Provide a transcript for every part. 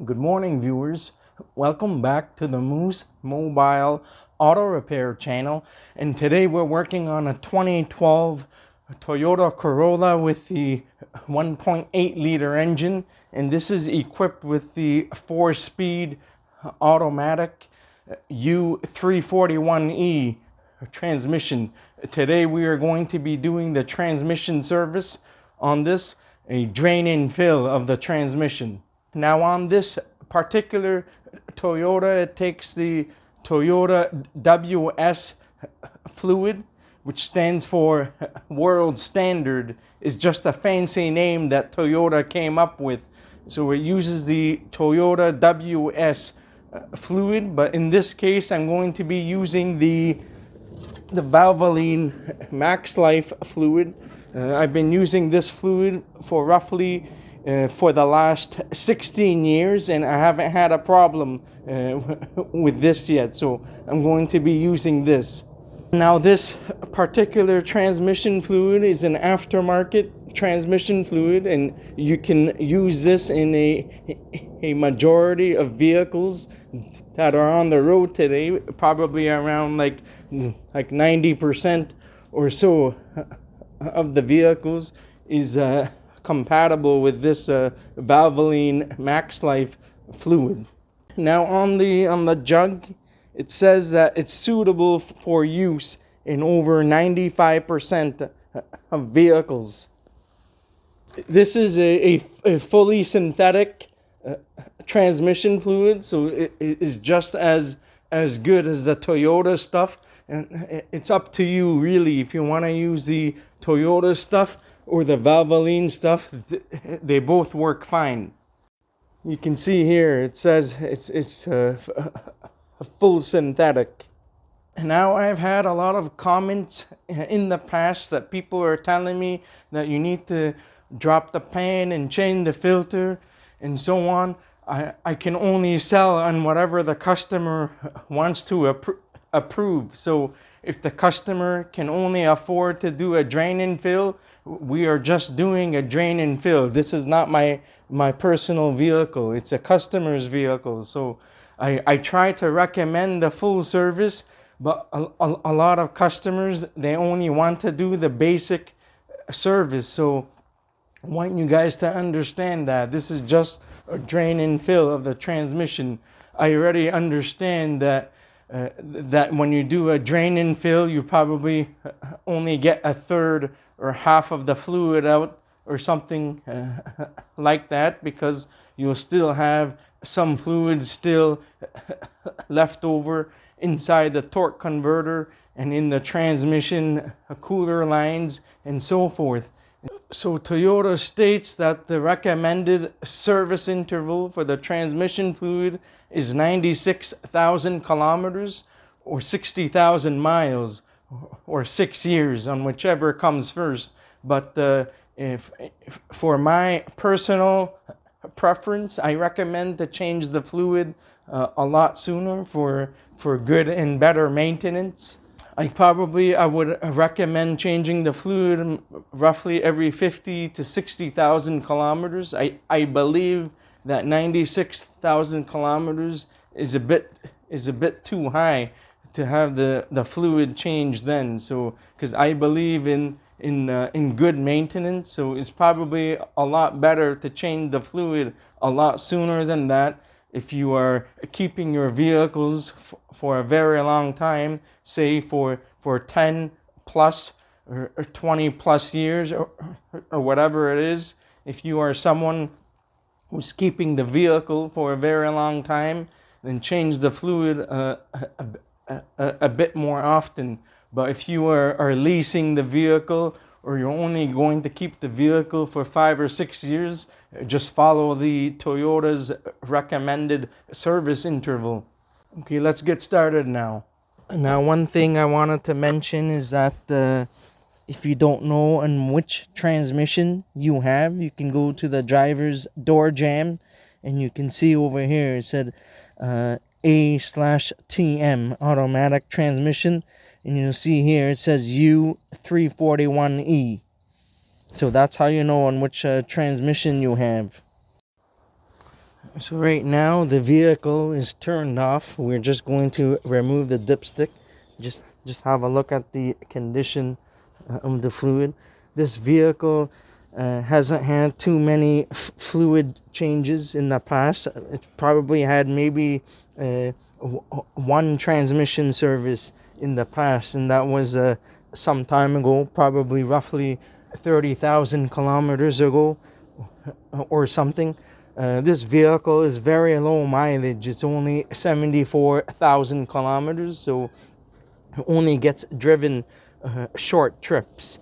Good morning, viewers. Welcome back to the Moose Mobile Auto Repair channel. And today we're working on a 2012 Toyota Corolla with the 1.8 liter engine. And this is equipped with the 4-speed automatic U341E transmission. Today we are going to be doing the transmission service on this, a drain and fill of the transmission. Now on this particular Toyota, it takes the Toyota WS fluid, which stands for World Standard. Is just a fancy name that Toyota came up with. So it uses the Toyota WS fluid, but in this case I'm going to be using the Valvoline Max Life fluid. I've been using this fluid for roughly for the last 16 years, and I haven't had a problem with this yet, so I'm going to be using this. Now this particular transmission fluid is an aftermarket transmission fluid, and you can use this in a majority of vehicles that are on the road today. Probably around like 90% or so of the vehicles is compatible with this Valvoline Max Life fluid. Now on the jug, it says that it's suitable for use in over 95% of vehicles. This is a fully synthetic transmission fluid, so it is just as good as the Toyota stuff, and it's up to you really if you want to use the Toyota stuff or the Valvoline stuff. They both work fine. You can see here it says it's a full synthetic. Now I've had a lot of comments in the past that people are telling me that you need to drop the pan and change the filter and so on. I can only sell on whatever the customer wants to approve. So if the customer can only afford to do a drain and fill, we are just doing a drain and fill. This is not my personal vehicle. It's a customer's vehicle. So I try to recommend the full service, but a lot of customers, they only want to do the basic service. So I want you guys to understand that this is just a drain and fill of the transmission. I already understand that when you do a drain and fill, you probably only get a third or half of the fluid out or something like that, because you'll still have some fluid still left over inside the torque converter and in the transmission cooler lines and so forth. So Toyota states that the recommended service interval for the transmission fluid is 96,000 kilometers or 60,000 miles or 6 years, on whichever comes first. But if for my personal preference, I recommend to change the fluid a lot sooner for good and better maintenance. I would recommend changing the fluid roughly every 50 to 60,000 kilometers. I believe that 96,000 kilometers is a bit too high to have the fluid changed then. So because I believe in good maintenance, so it's probably a lot better to change the fluid a lot sooner than that. If you are keeping your vehicles for a very long time, say for 10 plus or 20 plus years or whatever it is, if you are someone who's keeping the vehicle for a very long time, then change the fluid a bit more often. But if you are leasing the vehicle, or you're only going to keep the vehicle for 5 or 6 years, just follow the Toyota's recommended service interval. Okay, let's get started now. Now, one thing I wanted to mention is that if you don't know on which transmission you have, you can go to the driver's door jamb, and you can see over here it said A/TM automatic transmission, and you'll see here it says U341E. So that's how you know on which transmission you have. So right now the vehicle is turned off. We're just going to remove the dipstick. Just have a look at the condition of the fluid. This vehicle hasn't had too many fluid changes in the past. It's probably had maybe one transmission service in the past, and that was some time ago, probably roughly 30,000 kilometers ago or something. This vehicle is very low mileage. It's only 74,000 kilometers, so it only gets driven short trips.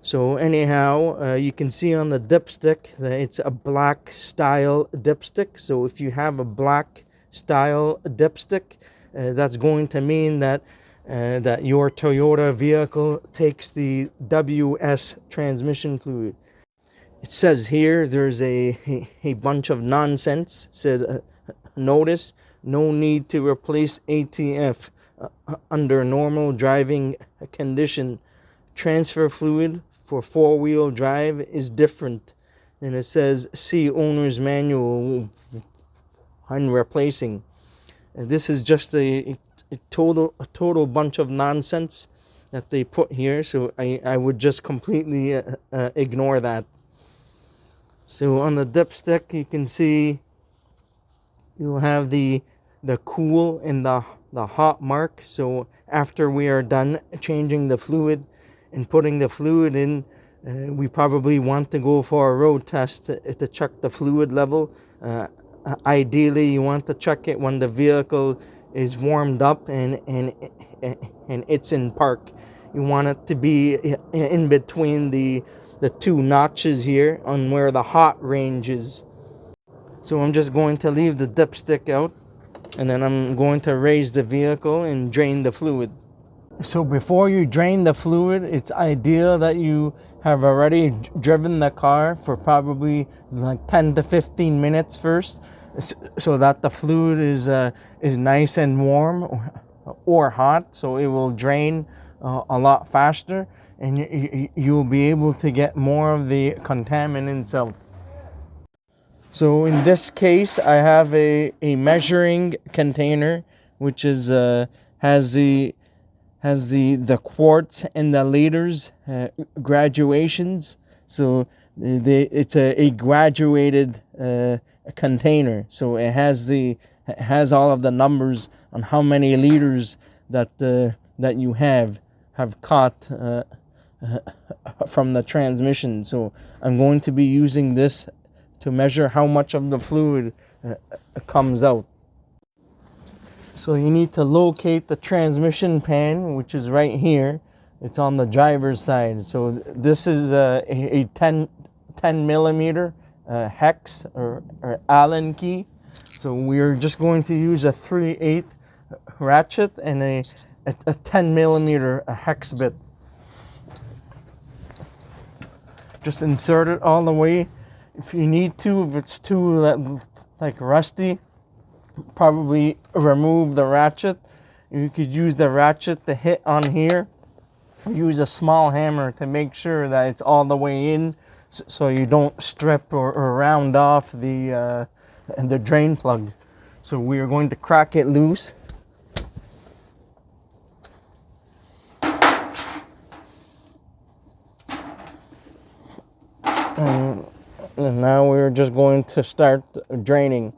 So anyhow, you can see on the dipstick that it's a black style dipstick. So if you have a black style dipstick, that's going to mean that that your Toyota vehicle takes the WS transmission fluid. It says here there's a bunch of nonsense. It said notice no need to replace ATF under normal driving condition. Transfer fluid for four-wheel drive is different. And it says see owner's manual when replacing. And this is just a total bunch of nonsense that they put here, so I would just completely ignore that. So on the dipstick, you can see you'll have the cool and the hot mark. So after we are done changing the fluid and putting the fluid in, we probably want to go for a road test to check the fluid level. Ideally, you want to check it when the vehicle is warmed up and it's in park. You want it to be in between the two notches here on where the hot range is. So I'm just going to leave the dipstick out, and then I'm going to raise the vehicle and drain the fluid. So before you drain the fluid, it's ideal that you have already driven the car for probably like 10 to 15 minutes first, so that the fluid is nice and warm or hot, so it will drain a lot faster, and you'll be able to get more of the contaminants out. So in this case, I have a measuring container, which is has the quarts and the liters graduations. So it's a graduated container. So it has all of the numbers on how many liters that you have caught from the transmission. So I'm going to be using this to measure how much of the fluid comes out. So you need to locate the transmission pan, which is right here. It's on the driver's side. So this is a 10 millimeter hex or Allen key. So we're just going to use a 3/8 ratchet and a 10 millimeter hex bit. Just insert it all the way. If you need to, if it's too like rusty, probably remove the ratchet. You could use the ratchet to hit on here. Use a small hammer to make sure that it's all the way in, so you don't strip or round off the drain plug. So we are going to crack it loose. And now we're just going to start draining.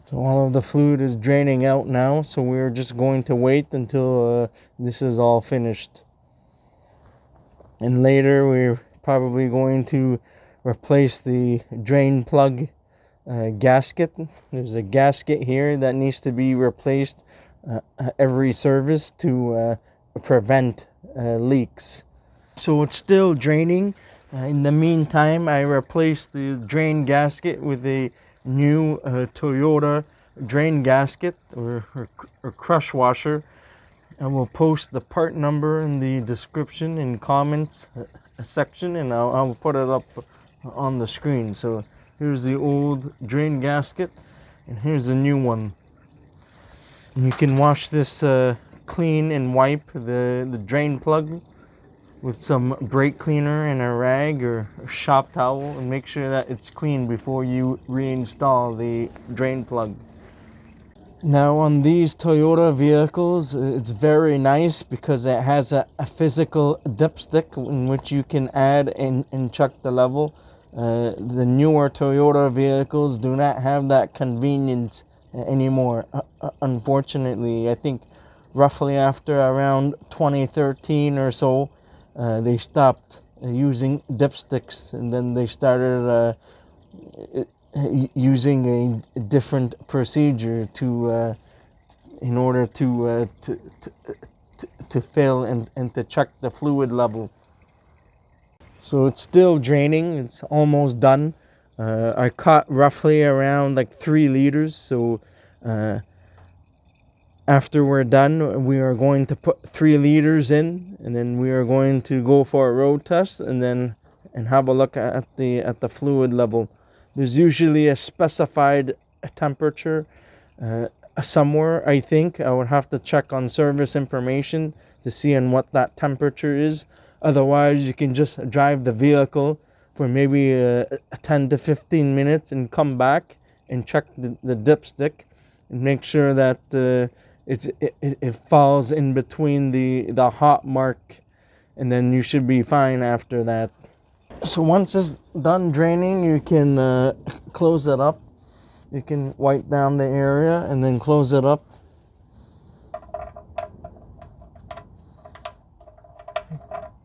So all of the fluid is draining out now, so we're just going to wait until this is all finished. And later we're probably going to replace the drain plug gasket. There's a gasket here that needs to be replaced every service to prevent leaks. So it's still draining. In the meantime, I replaced the drain gasket with a new Toyota drain gasket or crush washer. I will post the part number in the description and comments section, and I'll put it up on the screen. So here's the old drain gasket, and here's the new one. And you can wash this clean and wipe the drain plug with some brake cleaner and a rag or a shop towel, and make sure that it's clean before you reinstall the drain plug. Now on these Toyota vehicles, it's very nice because it has a physical dipstick in which you can add and check the level. The newer Toyota vehicles do not have that convenience anymore. Unfortunately, I think roughly after around 2013 or so, they stopped using dipsticks, and then they started using a different procedure to in order to fill and to check the fluid level. So it's still draining. It's almost done. I caught roughly around like 3 liters. So after we're done, we are going to put 3 liters in, and then we are going to go for a road test, and have a look at the fluid level. There's usually a specified temperature somewhere. I think I would have to check on service information to see on what that temperature is. Otherwise, you can just drive the vehicle for maybe 10 to 15 minutes and come back and check the dipstick and make sure that it falls in between the hot mark, and then you should be fine after that. So once it's done draining, you can close it up. You can wipe down the area and then close it up.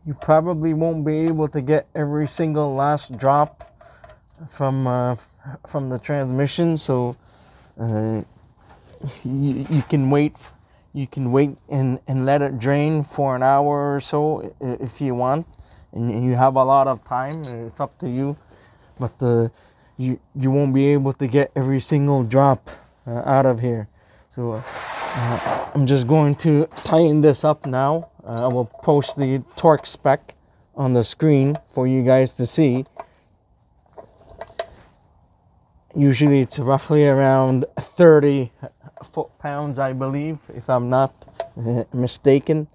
You probably won't be able to get every single last drop from the transmission, so you can wait. You can wait and let it drain for an hour or so if you want, and you have a lot of time. It's up to you, but you won't be able to get every single drop out of here. So I'm just going to tighten this up now. I will post the torque spec on the screen for you guys to see. Usually it's roughly around 30 foot-pounds, I believe, if I'm not mistaken.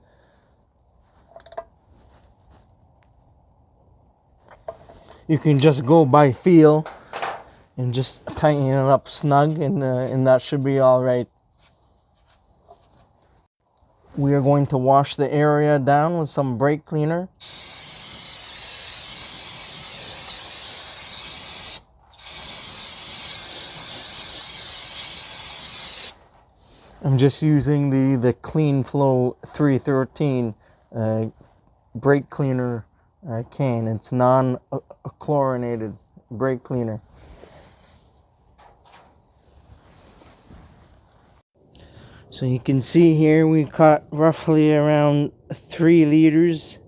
You can just go by feel and just tighten it up snug, and that should be all right. We are going to wash the area down with some brake cleaner. I'm just using the Clean Flow 313 brake cleaner can. It's non-chlorinated brake cleaner. So you can see here we caught roughly around 3 liters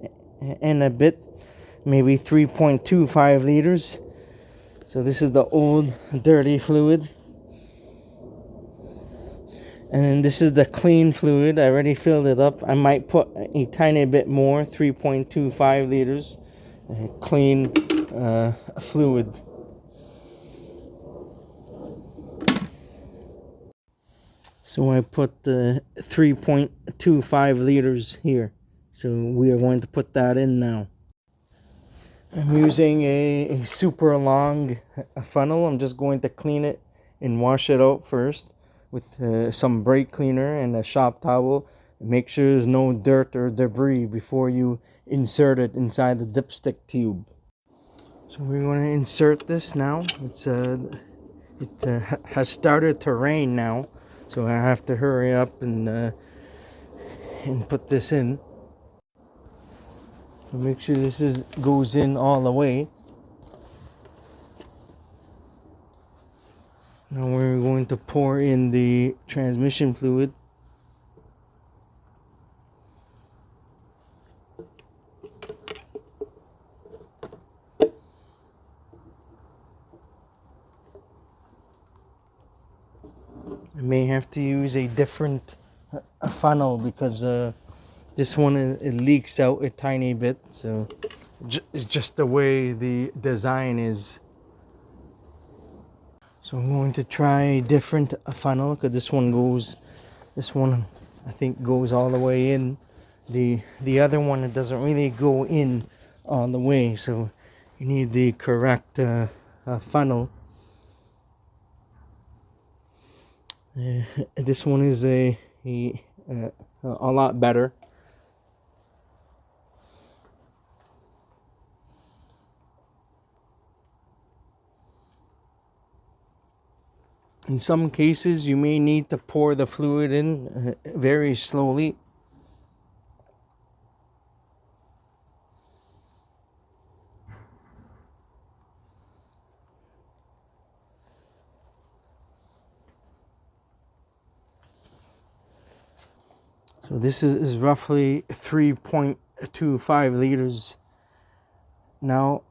and a bit, maybe 3.25 liters. So this is the old dirty fluid. And then this is the clean fluid. I already filled it up. I might put a tiny bit more, 3.25 liters clean fluid. So I put the 3.25 liters here. So we are going to put that in now. I'm using a super long funnel. I'm just going to clean it and wash it out first with some brake cleaner and a shop towel. Make sure there's no dirt or debris before you insert it inside the dipstick tube. So we're going to insert this now. It has started to rain now, so I have to hurry up and put this in. So make sure this goes in all the way. Now we're going to pour in the transmission fluid. I may have to use a different funnel because this one it leaks out a tiny bit, so it's just the way the design is. So I'm going to try a different funnel because this one I think goes all the way in. The other one, it doesn't really go in all the way, so you need the correct funnel. This one is a lot better. In some cases, you may need to pour the fluid in very slowly. So this is roughly 3.25 liters. Now,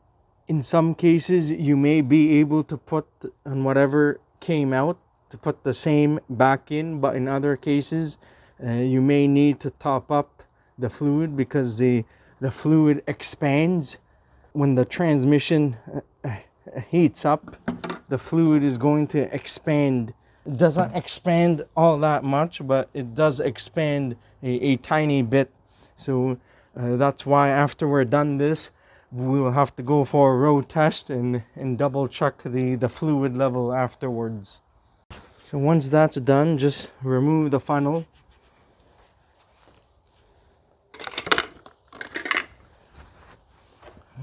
in some cases, you may be able to put on whatever came out to put the same back in, but in other cases, you may need to top up the fluid because the fluid expands when the transmission heats up. The fluid is going to expand. It doesn't expand all that much, but it does expand a tiny bit. So that's why after we're done this, we will have to go for a road test and double check the fluid level afterwards. So once that's done, just remove the funnel.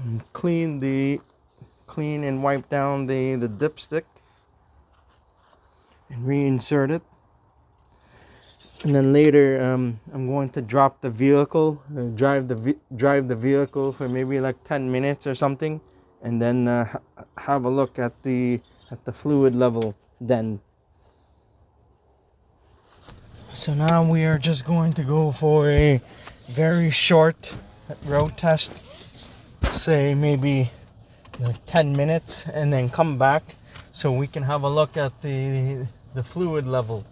And clean and wipe down the dipstick and reinsert it. And then later, I'm going to drop the vehicle, drive the vehicle for maybe like 10 minutes or something, and then have a look at the fluid level then. So now we are just going to go for a very short road test, say maybe like 10 minutes, and then come back so we can have a look at the fluid level.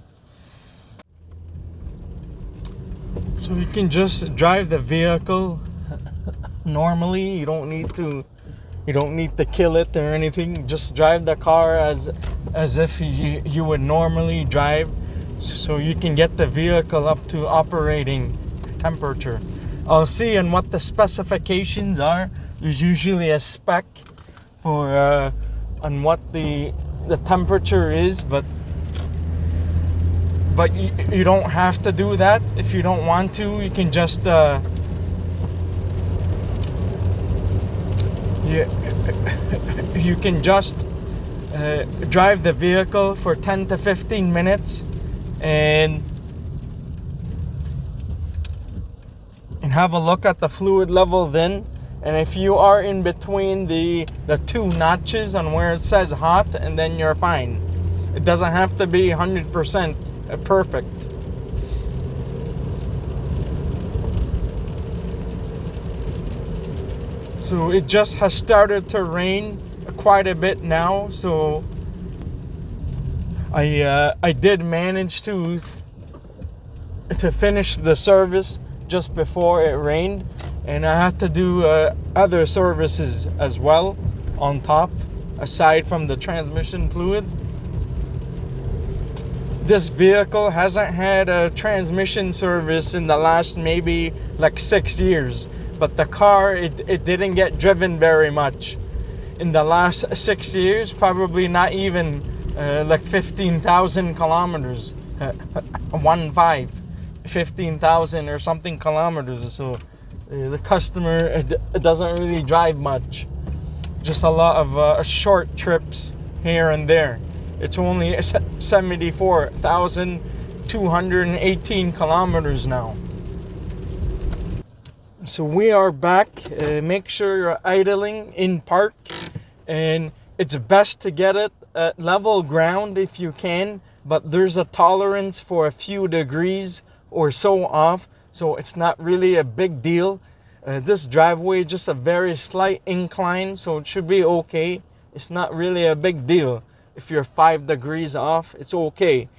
So you can just drive the vehicle normally. You don't need to kill it or anything. Just drive the car as if you would normally drive, so you can get the vehicle up to operating temperature. I'll see on what the specifications are. There's usually a spec for on what the temperature is, but you don't have to do that. If you don't want to, you can just you can just drive the vehicle for 10 to 15 minutes and have a look at the fluid level then. And if you are in between the two notches on where it says hot, and then you're fine. It doesn't have to be 100% perfect. So it just has started to rain quite a bit now, so I did manage to finish the service just before it rained, and I had to do other services as well on top aside from the transmission fluid. This vehicle hasn't had a transmission service in the last maybe like 6 years, but the car, it didn't get driven very much in the last 6 years, probably not even like 15,000 kilometers, 15,000 or something kilometers. So the customer doesn't really drive much, just a lot of short trips here and there. It's only 74,218 kilometers now. So we are back. Make sure you're idling in park, and it's best to get it at level ground if you can, but there's a tolerance for a few degrees or so off, so it's not really a big deal. This driveway is just a very slight incline, so it should be okay. It's not really a big deal. If you're 5 degrees off, it's okay,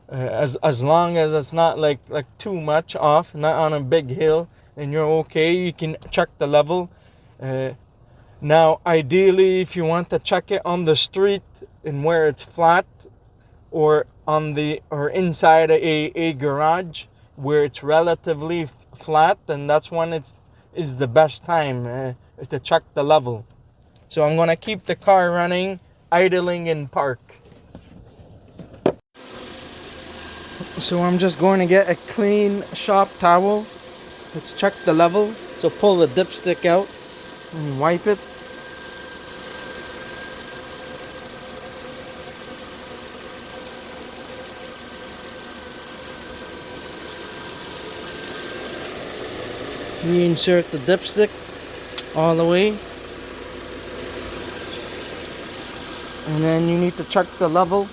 as long as it's not like too much off, not on a big hill, and you're okay. You can check the level. Now, ideally, if you want to check it on the street and where it's flat, or inside a garage, where it's relatively flat, then that's when is the best time to check the level. So I'm gonna keep the car running, idling in park. So I'm just going to get a clean shop towel. Let's check the level. So pull the dipstick out and wipe it. Reinsert the dipstick all the way. And then you need to check the level.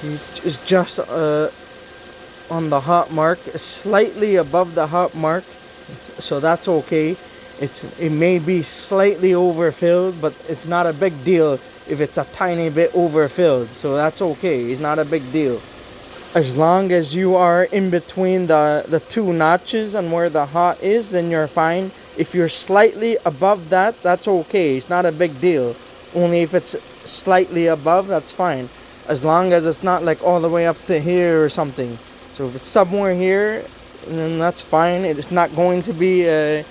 See, it's just on the hot mark, slightly above the hot mark, so that's okay. It may be slightly overfilled, but it's not a big deal if it's a tiny bit overfilled, so that's okay. It's not a big deal. As long as you are in between the two notches and where the hot is, then you're fine. If you're slightly above that, that's okay. It's not a big deal. Only if it's slightly above, that's fine. As long as it's not like all the way up to here or something. So if it's somewhere here, then that's fine. It's not going to be a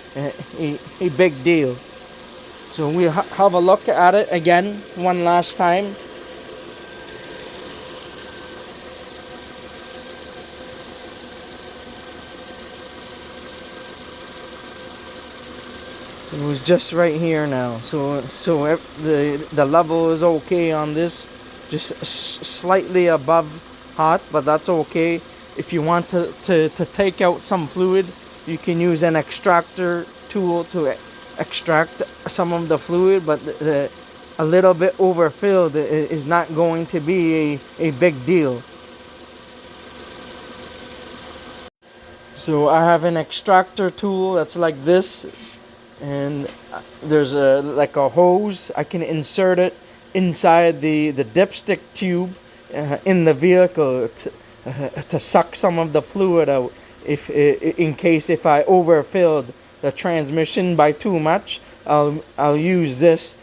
big deal. So we'll have a look at it again one last time. It was just right here now. So the level is okay on this. Just slightly above hot, but that's okay. If you want to take out some fluid, you can use an extractor tool to extract some of the fluid, but a little bit overfilled is not going to be a big deal. So I have an extractor tool that's like this, and there's like a hose. I can insert it inside the dipstick tube in the vehicle to suck some of the fluid out in case if I overfilled the transmission by too much. I'll use this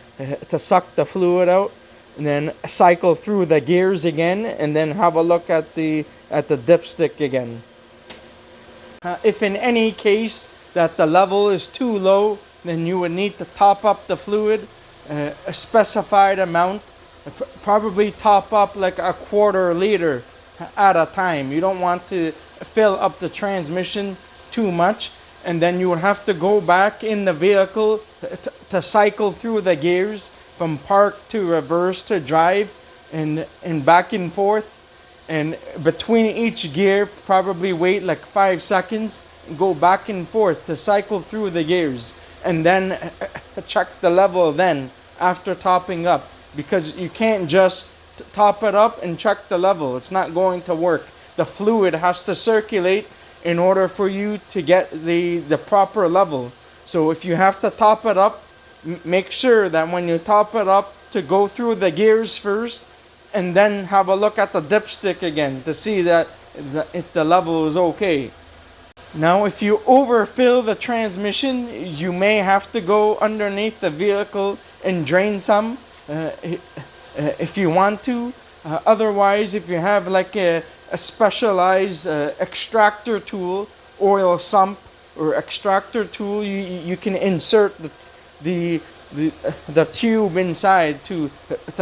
to suck the fluid out, and then cycle through the gears again, and then have a look at the dipstick again. If in any case that the level is too low, then you would need to top up the fluid a specified amount. Probably top up like a 1/4 liter at a time. You don't want to fill up the transmission too much, and then you would have to go back in the vehicle to cycle through the gears from park to reverse to drive and back and forth. And between each gear, probably wait like 5 seconds and go back and forth to cycle through the gears, and then check the level then after topping up, because you can't just top it up and check the level. It's not going to work. The fluid has to circulate in order for you to get the proper level. So if you have to top it up, make sure that when you top it up to go through the gears first, and then have a look at the dipstick again to see that if the level is okay. Now if you overfill the transmission, you may have to go underneath the vehicle and drain some if you want to. Otherwise, if you have like a specialized extractor tool, oil sump or extractor tool, you can insert the tube inside to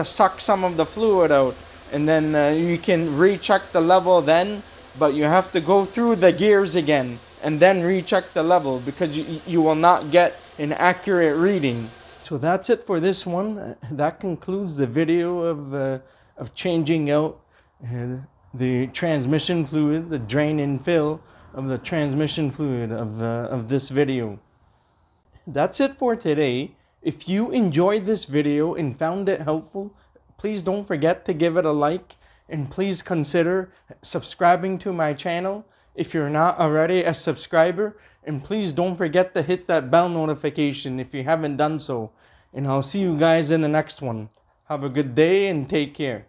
suck some of the fluid out, and then you can recheck the level then, but you have to go through the gears again and then recheck the level, because you will not get an accurate reading. So that's it for this one. That concludes the video of changing out the transmission fluid, the drain and fill of the transmission fluid of this video. That's it for today. If you enjoyed this video and found it helpful, please don't forget to give it a like, and please consider subscribing to my channel if you're not already a subscriber, and please don't forget to hit that bell notification if you haven't done so. And I'll see you guys in the next one. Have a good day and take care.